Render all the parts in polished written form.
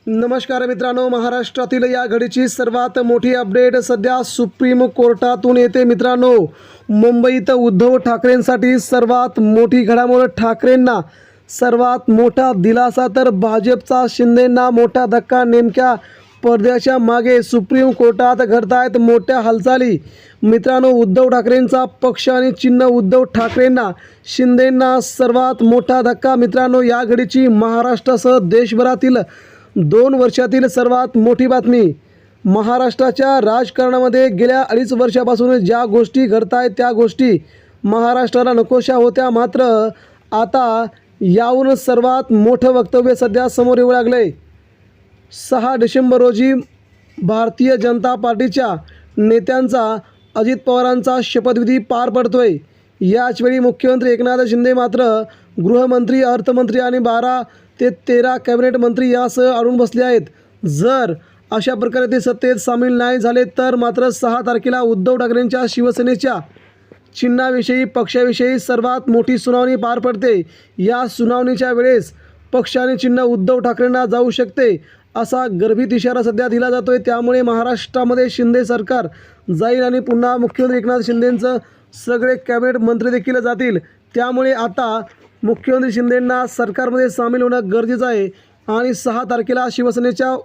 नमस्कार मित्रांनो, महाराष्ट्रातील या घडीची सर्वात मोठी अपडेट सध्या सुप्रीम कोर्टातून येते। मित्रांनो, मुंबईत उद्धव ठाकरेंसाठी सर्वात मोठी घडामोड, ठाकरेंना सर्वात मोठा दिलासा तर भाजपचा शिंदेंना मोठा धक्का। नेमक्या पडद्याच्या मागे सुप्रीम कोर्टात घडतायत मोठ्या हालचाली। मित्रांनो, उद्धव ठाकरेंचा पक्ष आणि चिन्ह, उद्धव ठाकरेंना शिंदेंना सर्वात मोठा धक्का। मित्रांनो, या घडीची महाराष्ट्रासह देशभरातील 2 वर्षातील सर्वात मोठी बातमी। महाराष्ट्राच्या राजकारणामध्ये गेल्या 2.5 वर्षापासून ज्या गोष्टी घडत आहेत त्या गोष्टी महाराष्ट्राला नकोशा होत्या, मात्र आता यावरून सर्वात मोठं वक्तव्य सध्या समोर येऊ लागले। 6 डिसेंबर रोजी भारतीय जनता पार्टीच्या नेत्यांचा अजित पवारांचा शपथविधी पार पडतोय। याचवेळी मुख्यमंत्री एकनाथ शिंदे मात्र गृहमंत्री, अर्थमंत्री आणि 12 ते 13 कॅबिनेट मंत्री यासह अडून बसले आहेत। जर अशा प्रकारे ते सत्तेत सामील नाही झाले तर मात्र 6 तारखेला उद्धव ठाकरेंच्या शिवसेनेच्या चिन्हाविषयी, पक्षाविषयी सर्वात मोठी सुनावणी पार पडते। या सुनावणीच्या वेळेस पक्ष आणि चिन्ह उद्धव ठाकरेंना जाऊ शकते असा गर्भित इशारा सध्या दिला जातोय। त्यामुळे महाराष्ट्रामध्ये शिंदे सरकार जाईल आणि पुन्हा मुख्यमंत्री एकनाथ शिंदेंचं सगळे कॅबिनेट मंत्री देखील जातील। त्यामुळे आता मुख्यमंत्री शिंदेंना सरकारमध्ये सामील होणं गरजेचं आहे आणि 6 तारखेला शिवसेनेच्या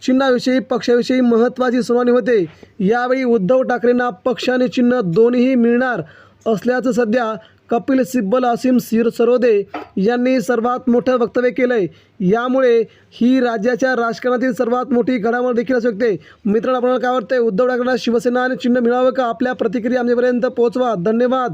चिन्हाविषयी, पक्षाविषयी महत्त्वाची सुनावणी होते। यावेळी उद्धव ठाकरेंना पक्ष आणि चिन्ह दोन्ही मिळणार असल्याचं सध्या कपिल सिब्बल, असीम सरोदे यांनी सर्वात मोठं वक्तव्य केलं आहे। यामुळे ही राज्याच्या राजकारणातील सर्वात मोठी घडामोड देखील असू शकते। मित्रांनो, आपल्याला काय वाटतंय? उद्धव ठाकरेंना शिवसेना आणि चिन्ह मिळावं का? आपल्या प्रतिक्रिया आमच्यापर्यंत पोहोचवा। धन्यवाद।